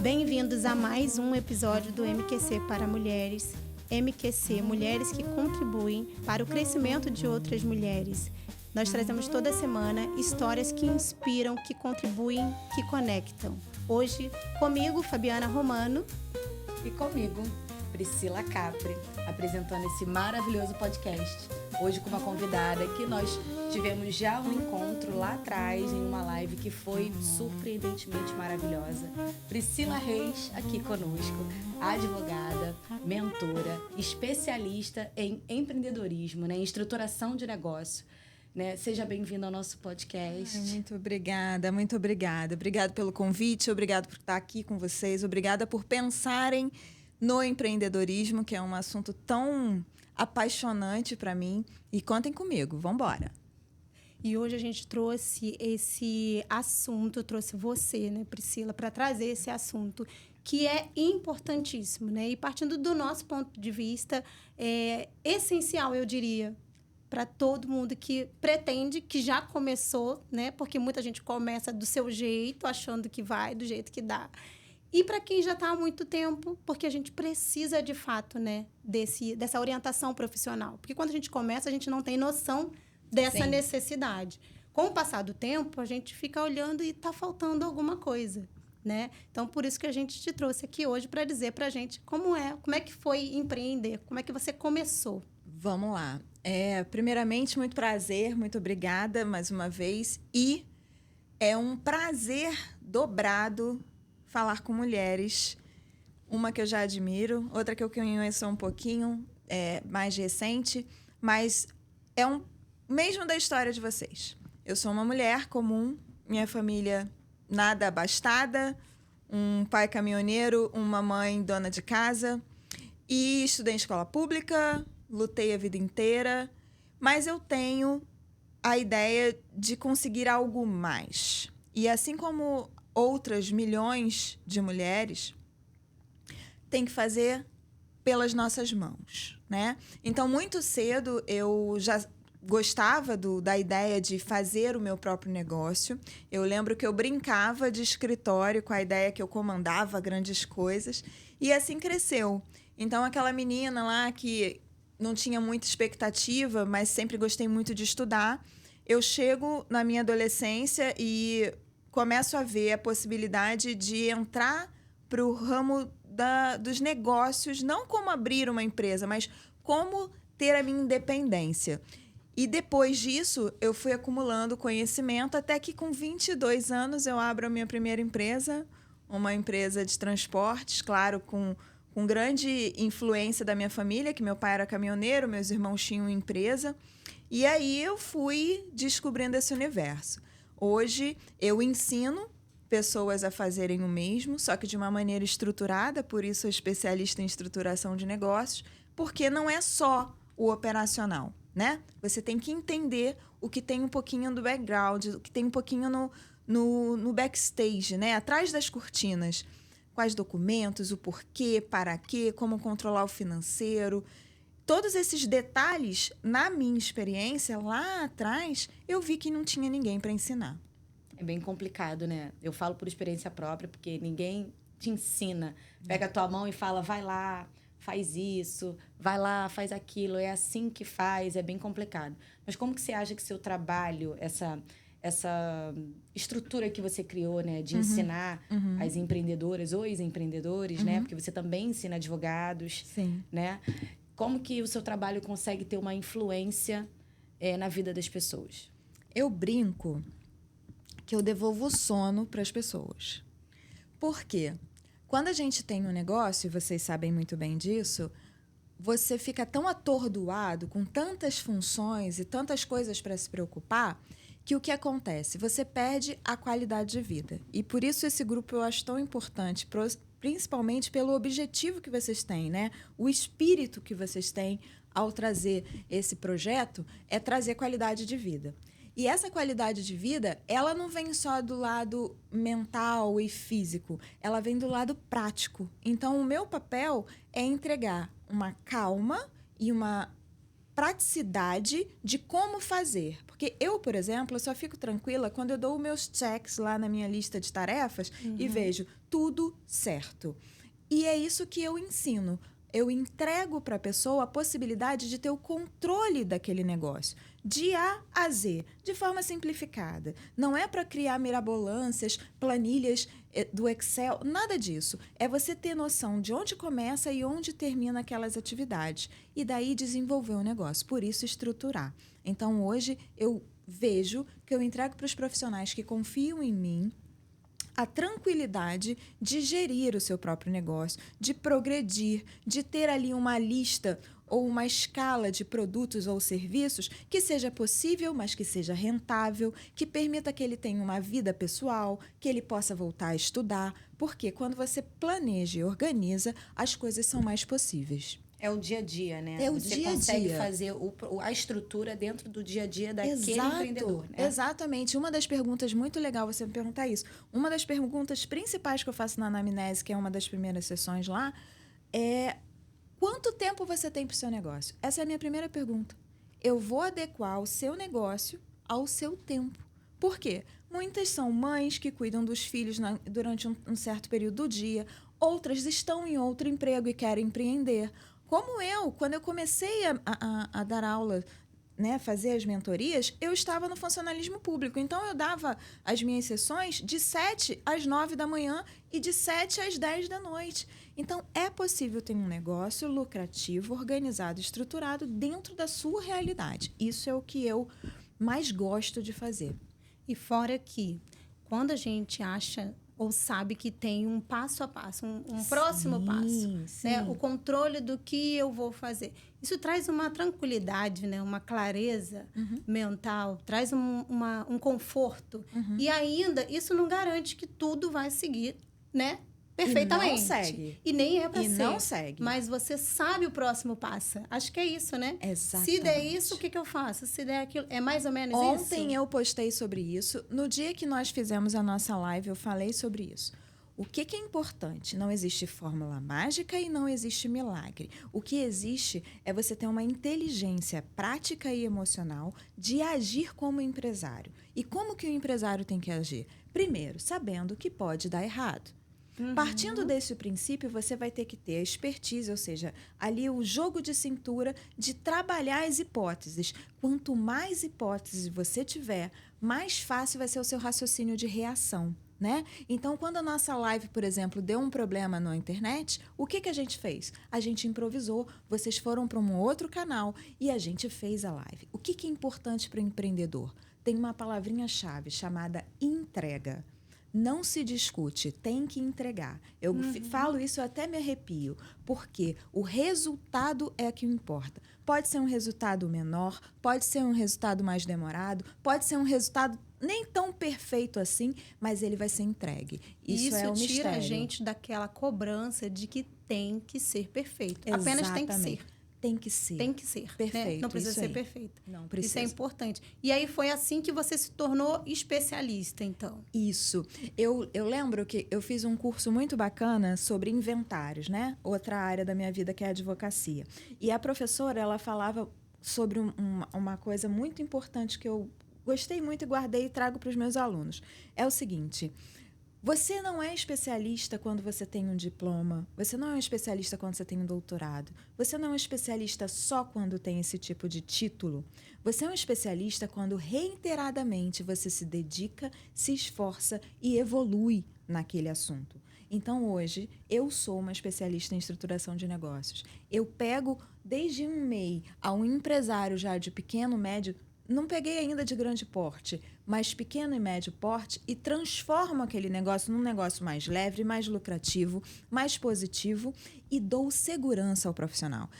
Bem-vindos a mais um episódio do MQC para Mulheres. MQC, mulheres que contribuem para o crescimento de outras mulheres. Nós trazemos toda semana histórias que inspiram, que contribuem, que conectam. Hoje, comigo, Fabiana Romano. E comigo, Priscila Capri, apresentando esse maravilhoso podcast. Hoje com uma convidada que nós tivemos já um encontro lá atrás, em uma live que foi surpreendentemente maravilhosa. Priscila Reis, aqui conosco, advogada, mentora, especialista em empreendedorismo, em estruturação de negócio. Seja bem-vinda ao nosso podcast. Muito obrigada, muito obrigada. Obrigada pelo convite, obrigada por estar aqui com vocês, obrigada por pensarem no empreendedorismo, que é um assunto tão apaixonante para mim. E contem comigo, vamos embora. E hoje a gente trouxe esse assunto, trouxe você, Priscila, para trazer esse assunto que é importantíssimo, E partindo do nosso ponto de vista, é essencial, eu diria, para todo mundo que pretende, que já começou, Porque muita gente começa do seu jeito, achando que vai, do jeito que dá. E para quem já está há muito tempo, porque a gente precisa, de fato, dessa orientação profissional. Porque quando a gente começa, a gente não tem noção dessa necessidade. Com o passar do tempo, a gente fica olhando e está faltando alguma coisa, Então, por isso que a gente te trouxe aqui hoje para dizer para a gente como é que foi empreender, como é que você começou. Vamos lá. Primeiramente, muito prazer, muito obrigada mais uma vez. E é um prazer dobrado falar com mulheres. Uma que eu já admiro, outra que eu conheço um pouquinho, mais recente, mas é mesmo da história de vocês. Eu sou uma mulher comum, minha família nada abastada, um pai caminhoneiro, uma mãe dona de casa, e estudei em escola pública, lutei a vida inteira, mas eu tenho a ideia de conseguir algo mais. E assim como outras milhões de mulheres, tem que fazer pelas nossas mãos, Então, muito cedo, eu já gostava da ideia de fazer o meu próprio negócio. Eu lembro que eu brincava de escritório com a ideia que eu comandava grandes coisas. E assim cresceu. Então, aquela menina lá que não tinha muita expectativa, mas sempre gostei muito de estudar, eu chego na minha adolescência e começo a ver a possibilidade de entrar para o ramo dos negócios, não como abrir uma empresa, mas como ter a minha independência. E depois disso, eu fui acumulando conhecimento até que com 22 anos eu abro a minha primeira empresa, uma empresa de transportes, claro, com grande influência da minha família, que meu pai era caminhoneiro, meus irmãos tinham empresa. E aí eu fui descobrindo esse universo. Hoje eu ensino pessoas a fazerem o mesmo, só que de uma maneira estruturada, por isso sou especialista em estruturação de negócios, porque não é só o operacional, Você tem que entender o que tem um pouquinho do background, o que tem um pouquinho no backstage, atrás das cortinas. Quais documentos, o porquê, para quê, como controlar o financeiro. Todos esses detalhes, na minha experiência, lá atrás, eu vi que não tinha ninguém para ensinar. É bem complicado, Eu falo por experiência própria, porque ninguém te ensina. Pega a tua mão e fala, vai lá, faz isso, vai lá, faz aquilo. É assim que faz, é bem complicado. Mas como que você acha que seu trabalho, essa estrutura que você criou, de ensinar as empreendedoras ou os empreendedores, Porque você também ensina advogados, Sim. Como que o seu trabalho consegue ter uma influência na vida das pessoas? Eu brinco que eu devolvo o sono para as pessoas. Por quê? Quando a gente tem um negócio, e vocês sabem muito bem disso, você fica tão atordoado com tantas funções e tantas coisas para se preocupar que o que acontece? Você perde a qualidade de vida. E por isso esse grupo eu acho tão importante, principalmente pelo objetivo que vocês têm, O espírito que vocês têm ao trazer esse projeto é trazer qualidade de vida. E essa qualidade de vida, ela não vem só do lado mental e físico, ela vem do lado prático. Então, o meu papel é entregar uma calma e uma praticidade de como fazer. Porque eu, por exemplo, eu só fico tranquila quando eu dou meus checks lá na minha lista de tarefas e vejo tudo certo. E é isso que eu ensino. Eu entrego para a pessoa a possibilidade de ter o controle daquele negócio, de A a Z, de forma simplificada. Não é para criar mirabolâncias, planilhas do Excel, nada disso. É você ter noção de onde começa e onde termina aquelas atividades. E daí desenvolver o negócio. Por isso, estruturar. Então, hoje, eu vejo que eu entrego para os profissionais que confiam em mim a tranquilidade de gerir o seu próprio negócio, de progredir, de ter ali uma lista ou uma escala de produtos ou serviços que seja possível, mas que seja rentável, que permita que ele tenha uma vida pessoal, que ele possa voltar a estudar, porque quando você planeja e organiza, as coisas são mais possíveis. É o dia a dia, né? É o Você dia a consegue dia. fazer a estrutura dentro do dia a dia daquele empreendedor, né? Exatamente. Uma das perguntas, muito legal você me perguntar isso, uma das perguntas principais que eu faço na anamnese, que é uma das primeiras sessões lá, é quanto tempo você tem para o seu negócio? Essa é a minha primeira pergunta. Eu vou adequar o seu negócio ao seu tempo. Por quê? Muitas são mães que cuidam dos filhos durante um certo período do dia, outras estão em outro emprego e querem empreender. Como eu, quando eu comecei a dar aula, né, fazer as mentorias, eu estava no funcionalismo público. Então, eu dava as minhas sessões de 7 às 9 da manhã e de 7 às 10 da noite. Então, é possível ter um negócio lucrativo, organizado, estruturado dentro da sua realidade. Isso é o que eu mais gosto de fazer. E fora que, quando a gente acha ou sabe que tem um passo a passo, um próximo passo, sim. né? O controle do que eu vou fazer. Isso traz uma tranquilidade, né? Uma clareza mental, traz um conforto. E ainda, isso não garante que tudo vai seguir, né? Perfeitamente. E não segue. E nem é para ser. E não segue. Mas você sabe o próximo passo. Acho que é isso, né? Exatamente. Se der isso, o que eu faço? Se der aquilo, é mais ou menos isso? Ontem eu postei sobre isso. No dia que nós fizemos a nossa live, eu falei sobre isso. O que é importante? Não existe fórmula mágica e não existe milagre. O que existe é você ter uma inteligência prática e emocional de agir como empresário. E como que o empresário tem que agir? Primeiro, sabendo que pode dar errado. Partindo desse princípio, você vai ter que ter a expertise, ou seja, ali o jogo de cintura de trabalhar as hipóteses. Quanto mais hipóteses você tiver, mais fácil vai ser o seu raciocínio de reação, né? Então, quando a nossa live, por exemplo, deu um problema na internet, o que a gente fez? A gente improvisou, vocês foram para um outro canal e a gente fez a live. O que é importante para o empreendedor? Tem uma palavrinha-chave chamada entrega. Não se discute, tem que entregar. Eu falo isso, eu até me arrepio, porque o resultado é que importa. Pode ser um resultado menor, pode ser um resultado mais demorado, pode ser um resultado nem tão perfeito assim, mas ele vai ser entregue. Isso é um mistério. Tira a gente daquela cobrança de que tem que ser perfeito. Exatamente. Apenas tem que ser. Tem que ser. Tem que ser. Perfeito. Né? Não precisa isso ser aí. perfeito. Não precisa. Isso é importante. E aí foi assim que você se tornou especialista, então. Isso. Eu lembro que eu fiz um curso muito bacana sobre inventários, né? Outra área da minha vida que é a advocacia. E a professora, ela falava sobre uma coisa muito importante que eu gostei muito e guardei e trago para os meus alunos. É o seguinte: você não é especialista quando você tem um diploma, você não é um especialista quando você tem um doutorado, você não é um especialista só quando tem esse tipo de título. Você é um especialista quando reiteradamente você se dedica, se esforça e evolui naquele assunto. Então, hoje, eu sou uma especialista em estruturação de negócios. Eu pego desde um MEI a um empresário já de pequeno, médio, não peguei ainda de grande porte, mas pequeno e médio porte, e transformo aquele negócio num negócio mais leve, mais lucrativo, mais positivo e dou segurança ao profissional.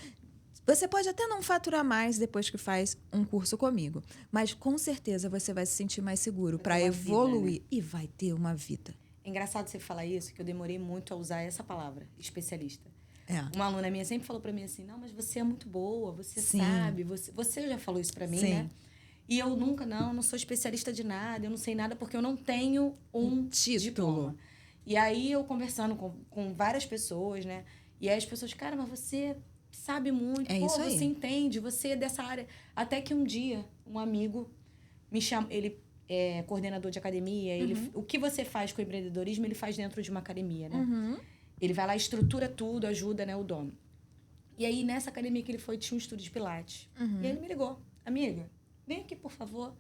Você pode até não faturar mais depois que faz um curso comigo, mas com certeza você vai se sentir mais seguro para evoluir, vida, né? E vai ter uma vida. É engraçado você falar isso, que eu demorei muito a usar essa palavra, especialista. É. Uma aluna minha sempre falou para mim assim, não, mas você é muito boa, você Sim. sabe, você já falou isso para mim, Sim. né? E eu nunca, não sou especialista de nada, eu não sei nada porque eu não tenho um título. diploma. E aí eu conversando com várias pessoas, né? E aí as pessoas, cara, mas você sabe muito. É isso aí. Você entende, você é dessa área. Até que um dia, um amigo me chamou, ele é coordenador de academia, o que você faz com o empreendedorismo, ele faz dentro de uma academia, né? Uhum. Ele vai lá, estrutura tudo, ajuda, né, o dono. E aí, nessa academia que ele foi, tinha um estúdio de pilates. Uhum. E aí ele me ligou. Amiga, vem aqui, por favor.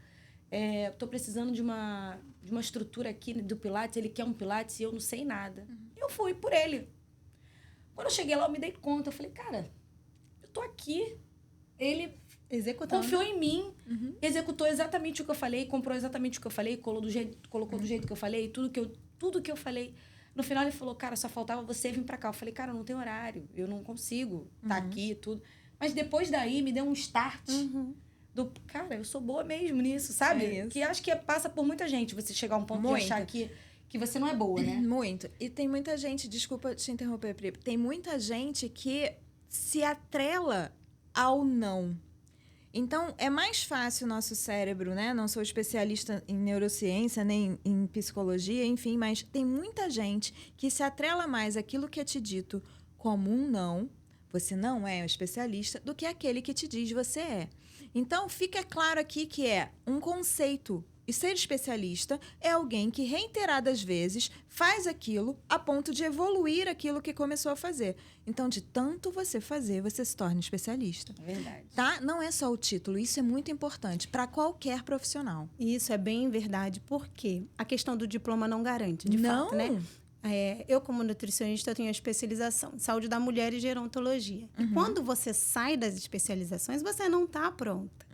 Tô precisando de uma estrutura aqui do pilates. Ele quer um pilates e eu não sei nada. Eu fui por ele. Quando eu cheguei lá, eu me dei conta. Eu falei, cara, eu tô aqui. Ele Executando. confiou em mim, executou exatamente o que eu falei, comprou exatamente o que eu falei, colocou do jeito que eu falei, tudo que eu falei. No final, ele falou, cara, só faltava você vir pra cá. Eu falei, cara, eu não tenho horário, eu não consigo estar aqui e tudo. Mas depois daí, me deu um start cara, eu sou boa mesmo nisso, sabe? É isso. Que acho que passa por muita gente, você chegar a um ponto de achar que você não é boa, né? Muito. E tem muita gente, desculpa te interromper, Pri, tem muita gente que se atrela ao não. Então, é mais fácil o nosso cérebro, né? Não sou especialista em neurociência, nem em psicologia, enfim, mas tem muita gente que se atrela mais àquilo que é te dito como um não, você não é um especialista, do que aquele que te diz você é. Então, fica claro aqui que é um conceito. E ser especialista é alguém que reiteradas vezes faz aquilo a ponto de evoluir aquilo que começou a fazer. Então, de tanto você fazer, você se torna especialista. É verdade. Tá? Não é só o título, isso é muito importante para qualquer profissional. Isso é bem verdade, porque a questão do diploma não garante, de Não. fato, né? Eu, como nutricionista, eu tenho a especialização em saúde da mulher e gerontologia. E quando você sai das especializações, você não está pronta.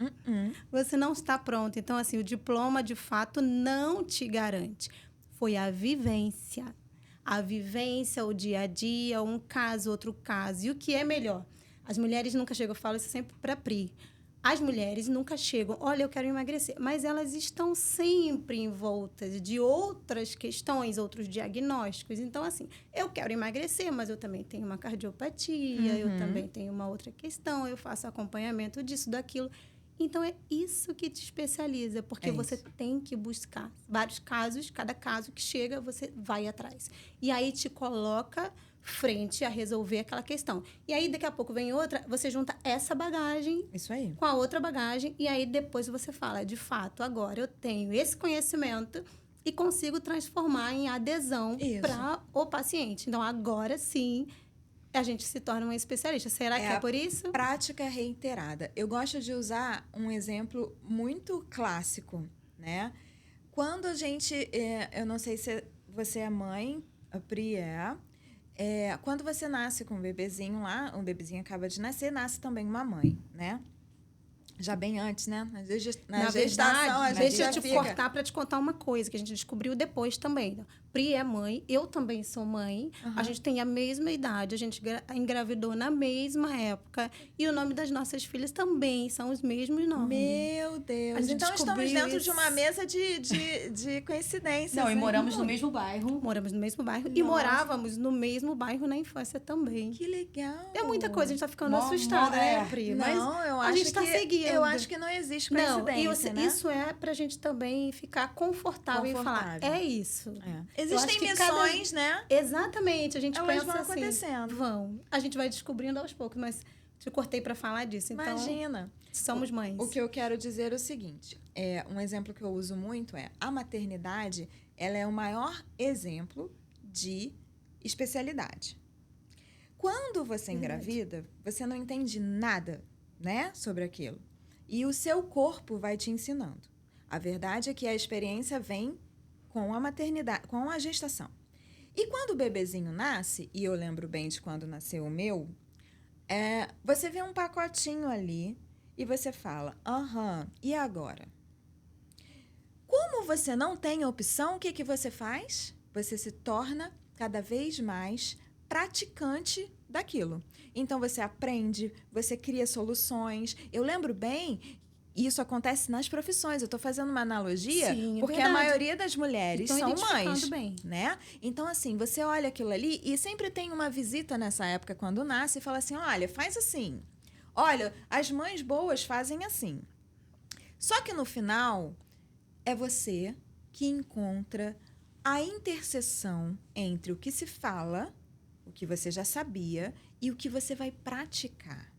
Você não está pronta. Então, assim, o diploma, de fato, não te garante. Foi a vivência. A vivência, o dia a dia, um caso, outro caso. E o que é melhor? As mulheres nunca chegam, eu falo isso sempre para a Pri. As mulheres nunca chegam, olha, eu quero emagrecer. Mas elas estão sempre envoltas de outras questões, outros diagnósticos. Então, assim, eu quero emagrecer, mas eu também tenho uma cardiopatia, eu também tenho uma outra questão, eu faço acompanhamento disso, daquilo. Então, é isso que te especializa, porque você tem que buscar vários casos, cada caso que chega, você vai atrás. E aí te coloca frente a resolver aquela questão. E aí, daqui a pouco vem outra, você junta essa bagagem Isso aí. com a outra bagagem, e aí depois você fala, de fato, agora eu tenho esse conhecimento e consigo transformar em adesão para o paciente. Então, agora sim, a gente se torna um especialista. Será que é por isso? Prática reiterada. Eu gosto de usar um exemplo muito clássico, né? Quando a gente... eu não sei se você é mãe, a Pri quando você nasce com um bebezinho lá, um bebezinho acaba de nascer, nasce também uma mãe, né? Já bem antes, né? Na gestação, a gente deixa já eu te fica... cortar para te contar uma coisa que a gente descobriu depois também. Pri é mãe, eu também sou mãe. A gente tem a mesma idade, a gente engravidou na mesma época. E o nome das nossas filhas também são os mesmos nomes. Meu Deus! Então estamos dentro de uma mesa de coincidências. Não, e moramos no mesmo bairro. Moramos no mesmo bairro. E morávamos no mesmo bairro na infância também. Que legal! É muita coisa, a gente tá ficando assustada, né, Pri? Mas não, eu a acho gente tá seguindo. Eu acho que não existe coincidência, né? Isso é pra gente também ficar confortável. E falar, é isso. Existem missões, né? Exatamente, a gente Elas pensa vão assim, acontecendo. A gente vai descobrindo aos poucos, mas te cortei para falar disso. Então, imagina. Somos mães. O que eu quero dizer é o seguinte, um exemplo que eu uso muito é a maternidade, ela é o maior exemplo de especialidade. Quando você engravida, você não entende nada, né, sobre aquilo. E o seu corpo vai te ensinando. A verdade é que a experiência vem com a maternidade, com a gestação. E quando o bebezinho nasce, e eu lembro bem de quando nasceu o meu, você vê um pacotinho ali e você fala, e agora? Como você não tem opção, o que você faz? Você se torna cada vez mais praticante daquilo. Então, você aprende, você cria soluções. Eu lembro bem... Isso acontece nas profissões. Eu estou fazendo uma analogia, porque a maioria das mulheres são mães, né? Então, assim, você olha aquilo ali e sempre tem uma visita nessa época quando nasce e fala assim, olha, faz assim. Olha, as mães boas fazem assim. Só que no final, é você que encontra a interseção entre o que se fala, o que você já sabia, e o que você vai praticar.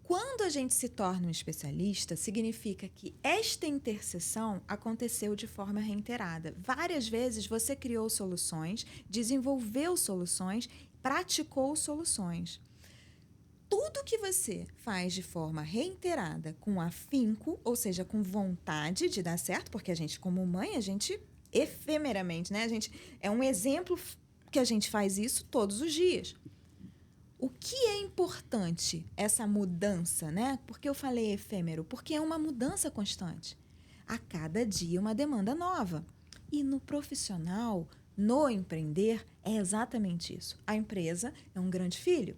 Quando a gente se torna um especialista, significa que esta interseção aconteceu de forma reiterada. Várias vezes você criou soluções, desenvolveu soluções, praticou soluções. Tudo que você faz de forma reiterada, com afinco, ou seja, com vontade de dar certo, porque a gente, como mãe, a gente efemeramente, né? A gente é um exemplo que a gente faz isso todos os dias. O que é importante essa mudança, né? Porque eu falei efêmero? Porque é uma mudança constante. A cada dia uma demanda nova. E no profissional, no empreender, é exatamente isso. A empresa é um grande filho,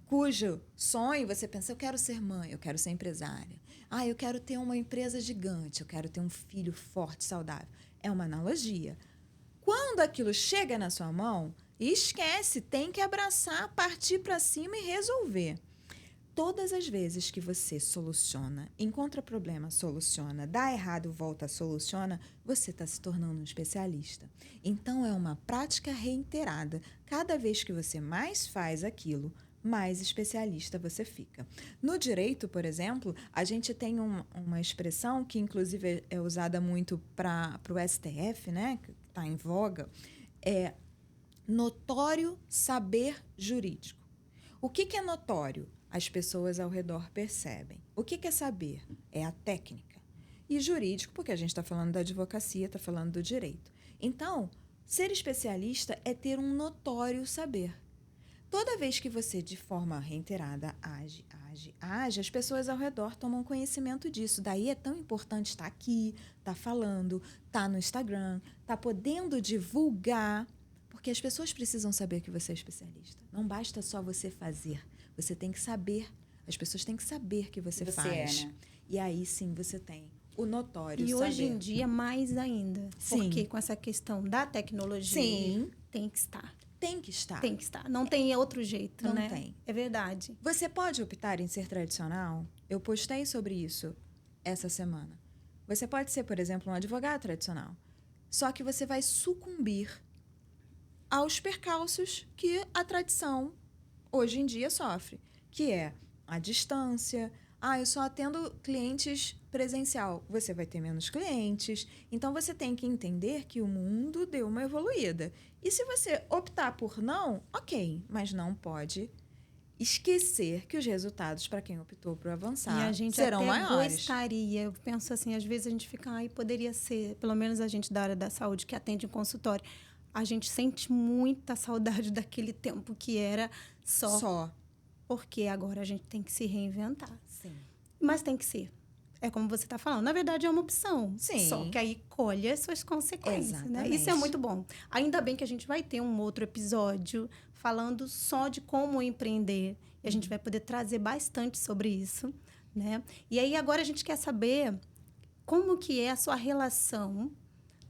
cujo sonho você pensa, eu quero ser mãe, eu quero ser empresária. Eu quero ter uma empresa gigante, eu quero ter um filho forte, saudável. É uma analogia. Quando aquilo chega na sua mão, esquece, tem que abraçar, partir para cima e resolver. Todas as vezes que você soluciona, encontra problema, soluciona, dá errado, volta, soluciona, você está se tornando um especialista. Então, é uma prática reiterada. Cada vez que você mais faz aquilo, mais especialista você fica. No direito, por exemplo, a gente tem uma expressão que, inclusive, é usada muito para o STF, né, que está em voga, é notório saber jurídico. O que é notório? As pessoas ao redor percebem. O que é saber? É a técnica. E jurídico, porque a gente está falando da advocacia, está falando do direito. Então, ser especialista é ter um notório saber. Toda vez que você, de forma reiterada, age, as pessoas ao redor tomam conhecimento disso. Daí é tão importante estar aqui, estar falando, estar no Instagram, estar podendo divulgar, porque as pessoas precisam saber que você é especialista. Não basta só você fazer, você tem que saber. As pessoas têm que saber que você faz. Né? E aí sim você tem o notório saber. E hoje em dia, mais ainda. Sim. Porque com essa questão da tecnologia, sim. Tem que estar. Tem que estar. Tem que estar. Não tem outro jeito, Não né? tem. É verdade. Você pode optar em ser tradicional? Eu postei sobre isso essa semana. Você pode ser, por exemplo, um advogado tradicional. Só que você vai sucumbir aos percalços que a tradição hoje em dia sofre, que é a distância. Eu só atendo clientes presencial. Você vai ter menos clientes. Então, você tem que entender que o mundo deu uma evoluída. E se você optar por não, ok, mas não pode esquecer que os resultados para quem optou por avançar e a gente serão até maiores. Gostaria, eu penso assim, às vezes a gente fica, poderia ser, pelo menos a gente da área da saúde que atende em consultório, a gente sente muita saudade daquele tempo que era só. Porque agora a gente tem que se reinventar. Sim. Mas tem que ser. É como você está falando. Na verdade, é uma opção. Sim. Só que aí colhe as suas consequências, né? Exatamente. Isso é muito bom. Ainda bem que a gente vai ter um outro episódio falando só de como empreender. E a gente vai poder trazer bastante sobre isso, né? E aí, agora a gente quer saber como que é a sua relação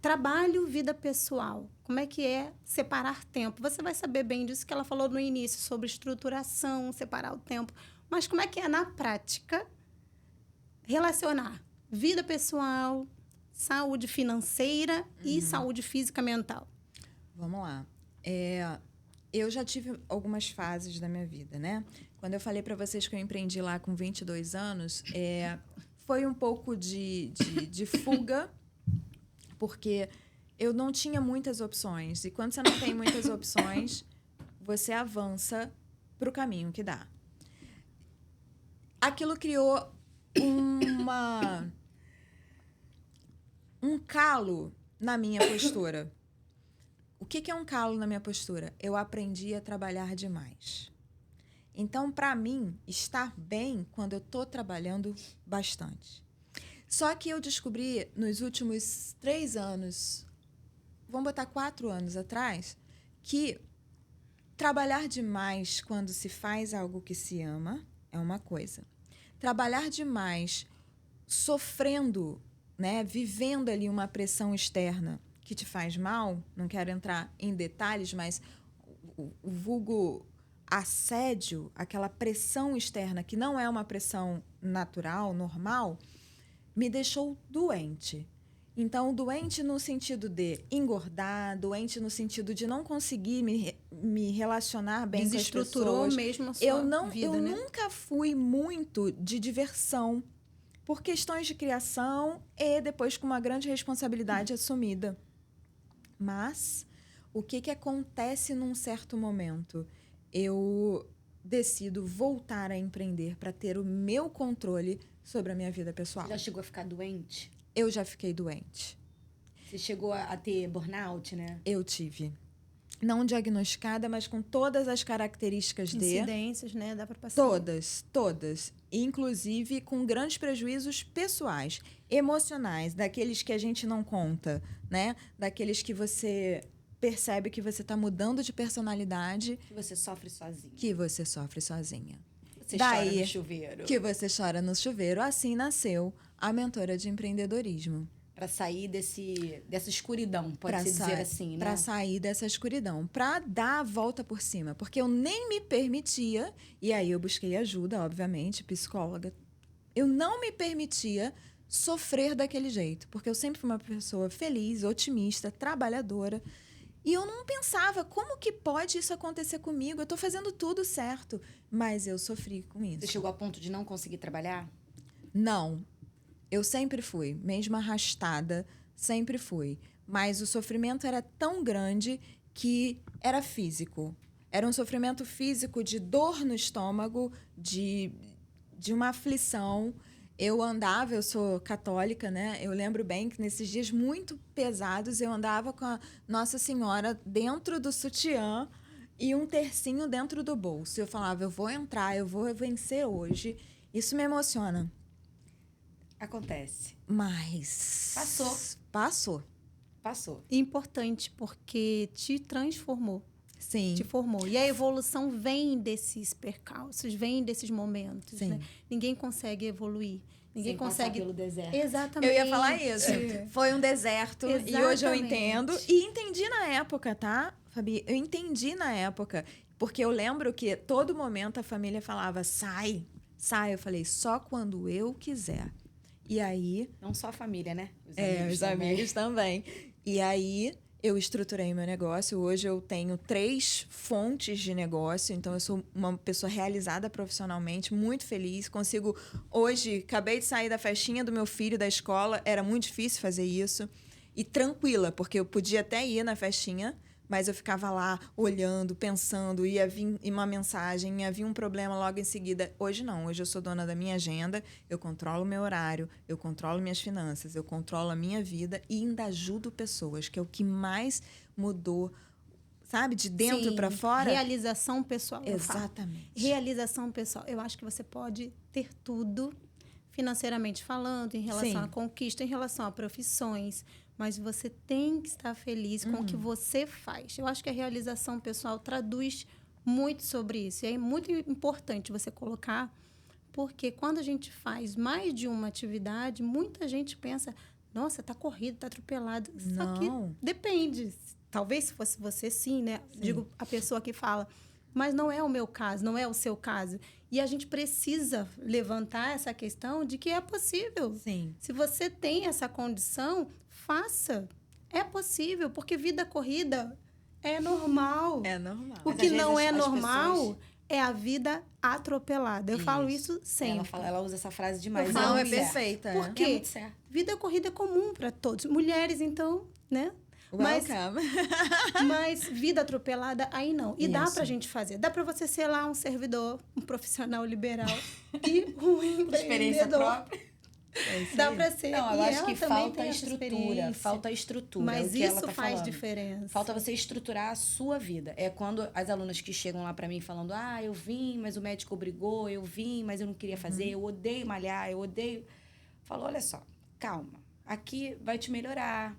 trabalho, vida pessoal. Como é que é separar tempo? Você vai saber bem disso que ela falou no início, sobre estruturação, separar o tempo. Mas como é que é na prática relacionar vida pessoal, saúde financeira e saúde física mental? Vamos lá. Eu já tive algumas fases da minha vida, né? Quando eu falei para vocês que eu empreendi lá com 22 anos, foi um pouco de fuga, porque eu não tinha muitas opções. E quando você não tem muitas opções, você avança para o caminho que dá. Aquilo criou um calo na minha postura. O que é um calo na minha postura? Eu aprendi a trabalhar demais. Então, para mim, estar bem quando eu estou trabalhando bastante. Só que eu descobri nos últimos 3 anos, vamos botar 4 anos atrás, que trabalhar demais quando se faz algo que se ama é uma coisa. Trabalhar demais sofrendo, né, vivendo ali uma pressão externa que te faz mal, não quero entrar em detalhes, mas o vulgo assédio, aquela pressão externa que não é uma pressão natural, normal, me deixou doente. Então, doente no sentido de engordar, doente no sentido de não conseguir me relacionar bem com as Desestruturou pessoas. mesmo a sua vida, Eu né? nunca fui muito de diversão por questões de criação e depois com uma grande responsabilidade assumida. Mas o que acontece num certo momento? Eu decido voltar a empreender para ter o meu controle sobre a minha vida pessoal. Você já chegou a ficar doente? Eu já fiquei doente. Você chegou a ter burnout, né? Eu tive. Não diagnosticada, mas com todas as características de... Incidências, né? Dá para passar. Todas. Inclusive com grandes prejuízos pessoais, emocionais, daqueles que a gente não conta, né? Daqueles que você percebe que você está mudando de personalidade. Que você sofre sozinha. Você chora no chuveiro. Que você chora no chuveiro. Assim nasceu a mentora de empreendedorismo. Para sair dessa escuridão, pode-se dizer assim, né? Para sair dessa escuridão, para dar a volta por cima. Porque eu nem me permitia, e aí eu busquei ajuda, obviamente, psicóloga. Eu não me permitia sofrer daquele jeito, porque eu sempre fui uma pessoa feliz, otimista, trabalhadora. E eu não pensava, como que pode isso acontecer comigo? Eu estou fazendo tudo certo, mas eu sofri com isso. Você chegou a ponto de não conseguir trabalhar? Não. Eu sempre fui, mesmo arrastada, sempre fui. Mas o sofrimento era tão grande que era físico. Era um sofrimento físico de dor no estômago, de uma aflição. Eu andava, eu sou católica, né? Eu lembro bem que nesses dias muito pesados eu andava com a Nossa Senhora dentro do sutiã e um tercinho dentro do bolso. Eu falava, eu vou entrar, eu vou vencer hoje. Isso me emociona. Acontece. Mas... Passou. Importante, porque te transformou. Sim. Te formou. E a evolução vem desses percalços, vem desses momentos, Sim. né? Ninguém consegue evoluir. Ninguém Sem consegue... passar pelo deserto. Exatamente. Eu ia falar isso. Foi um deserto. Exatamente. E hoje eu entendo. E entendi na época, tá, Fabi? Eu entendi na época. Porque eu lembro que todo momento a família falava, sai. Eu falei, só quando eu quiser. E aí... Não só a família, né? Os amigos também. E aí, eu estruturei meu negócio. Hoje eu tenho 3 fontes de negócio. Então, eu sou uma pessoa realizada profissionalmente, muito feliz. Consigo... Hoje, acabei de sair da festinha do meu filho da escola. Era muito difícil fazer isso. E tranquila, porque eu podia até ir na festinha, mas eu ficava lá olhando, pensando, ia vir uma mensagem, ia vir um problema logo em seguida. Hoje não, hoje eu sou dona da minha agenda, eu controlo o meu horário, eu controlo minhas finanças, eu controlo a minha vida e ainda ajudo pessoas, que é o que mais mudou, sabe? De dentro para fora. Realização pessoal. Exatamente. Realização pessoal. Eu acho que você pode ter tudo financeiramente falando, em relação à conquista, em relação a profissões, mas você tem que estar feliz com o que você faz. Eu acho que a realização pessoal traduz muito sobre isso. E é muito importante você colocar, porque quando a gente faz mais de uma atividade, muita gente pensa, nossa, tá corrido, tá atropelado. Só que depende. Talvez se fosse você, sim, né? Sim. Digo, a pessoa que fala. Mas não é o meu caso, não é o seu caso. E a gente precisa levantar essa questão de que é possível. Sim. Se você tem essa condição, faça. É possível, porque vida corrida é normal. É normal. O que não é normal é a vida atropelada. Eu falo isso sempre. Ela usa essa frase demais. Não, é perfeita. Por quê? É muito certo. Vida corrida é comum para todos. Mulheres, então, né? Mas vida atropelada, aí não. E dá pra gente fazer. Dá pra você ser lá um servidor, um profissional liberal e um empreendedor. Experiência própria. Dá pra ser. Não, eu acho que falta estrutura. Falta estrutura. Mas é o que isso ela tá faz falando. diferença. Falta você estruturar a sua vida. É quando as alunas que chegam lá pra mim falando, eu vim, mas o médico obrigou, eu vim, mas eu não queria fazer, eu odeio malhar, eu odeio... Falo, olha só, calma. Aqui vai te melhorar.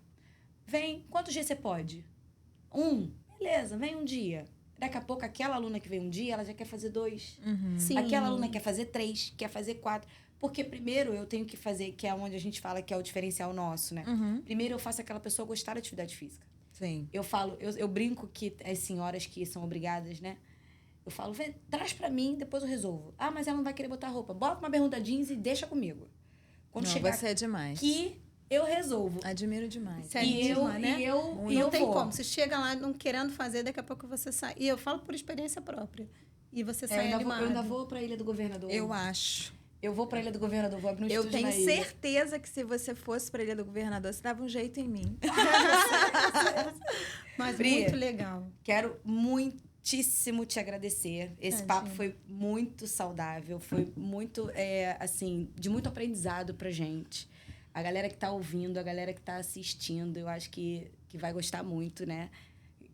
Vem, quantos dias você pode? 1. Beleza, vem um dia. Daqui a pouco, aquela aluna que vem um dia, ela já quer fazer 2. Sim. Aquela aluna quer fazer 3, quer fazer 4. Porque primeiro eu tenho que fazer, que é onde a gente fala que é o diferencial nosso, né? Primeiro eu faço aquela pessoa gostar da atividade física. Sim. Eu falo, eu brinco que as senhoras que são obrigadas, né? Eu falo, vem, traz pra mim, depois eu resolvo. Mas ela não vai querer botar roupa. Bota uma bermuda jeans e deixa comigo. Quando chegar você é demais. aqui, eu resolvo. Admiro demais. Certíssima, né? E eu Não tem vou. como. Você chega lá não querendo fazer, daqui a pouco você sai. E eu falo por experiência própria. E você sai Eu animado. ainda vou pra Ilha do Governador. Eu acho. Eu vou pra Ilha do Governador, vou abrir um Eu estúdio tenho na ilha. certeza que se você fosse pra Ilha do Governador, você dava um jeito em mim. Mas Pri, muito legal. Quero muitíssimo te agradecer. Esse papo foi muito saudável, foi muito, assim, de muito aprendizado pra gente. A galera que tá ouvindo, a galera que tá assistindo, eu acho que vai gostar muito, né?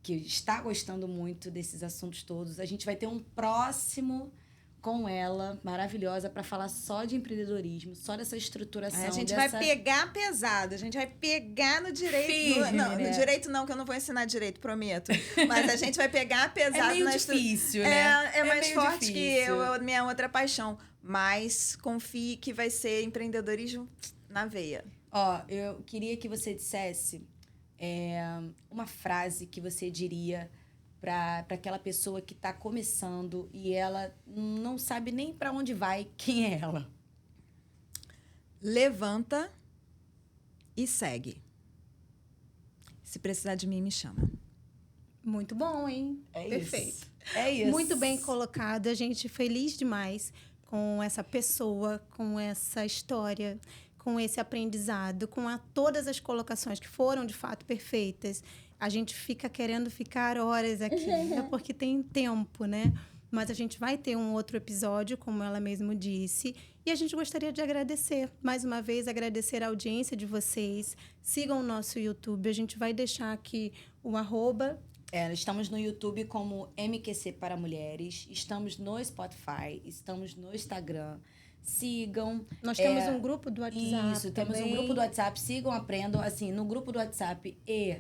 Que está gostando muito desses assuntos todos. A gente vai ter um próximo com ela, maravilhosa, para falar só de empreendedorismo, só dessa estruturação. A gente vai pegar pesado, a gente vai pegar no direito. Firme, no né? direito não, que eu não vou ensinar direito, prometo. Mas a gente vai pegar pesado É meio na difícil, né? É mais meio forte que difícil. minha outra paixão. Mas confie que vai ser empreendedorismo na veia. Ó, eu queria que você dissesse uma frase que você diria para aquela pessoa que está começando e ela não sabe nem para onde vai, quem é ela? Levanta e segue. Se precisar de mim, me chama. Muito bom, hein? Perfeito. Isso. É isso. Muito bem colocado. A gente feliz demais com essa pessoa, com essa história, com esse aprendizado, com todas as colocações que foram, de fato, perfeitas. A gente fica querendo ficar horas aqui, porque tem tempo, né? Mas a gente vai ter um outro episódio, como ela mesma disse. E a gente gostaria de agradecer, mais uma vez, agradecer a audiência de vocês. Sigam o nosso YouTube. A gente vai deixar aqui o @. Estamos no YouTube como MQC para Mulheres. Estamos no Spotify. Estamos no Instagram. Sigam. Nós temos um grupo do WhatsApp. Isso, temos um grupo do WhatsApp. Sigam, aprendam. Assim, no grupo do WhatsApp e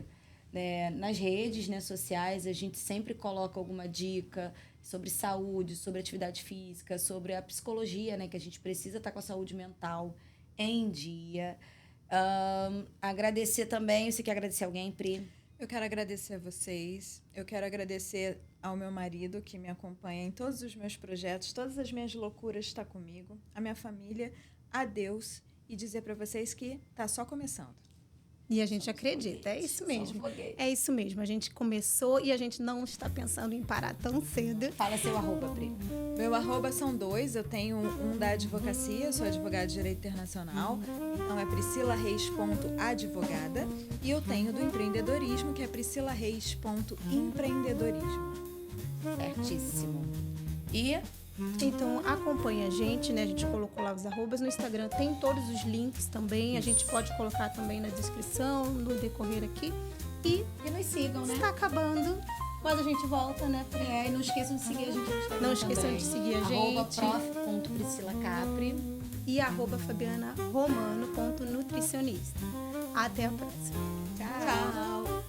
nas redes, né, sociais, a gente sempre coloca alguma dica sobre saúde, sobre atividade física, sobre a psicologia, né, que a gente precisa estar com a saúde mental em dia. Agradecer também. Você quer agradecer alguém, Pri? Eu quero agradecer a vocês. Eu quero agradecer ao meu marido, que me acompanha em todos os meus projetos, todas as minhas loucuras está comigo, a minha família, a Deus, e dizer para vocês que tá só começando. E a gente acredita, é isso mesmo. É isso mesmo. A gente começou e a gente não está pensando em parar tão cedo. Fala seu @, Pri. Meu @ são 2, eu tenho um da advocacia, sou advogada de direito internacional, então é priscilareis.advogada, e eu tenho do empreendedorismo, que é priscilareis.empreendedorismo. Certíssimo. E Então, acompanha a gente, né? A gente colocou lá os @. No Instagram tem todos os links também. A gente pode colocar também na descrição, no decorrer aqui. E nos sigam, né? está acabando, mas a gente volta, né? E não esqueçam de seguir a gente no Instagram. Não esqueçam de seguir a gente. @prof.priscilacapri. E @fabianaromano.nutricionista. Até a próxima. Tchau.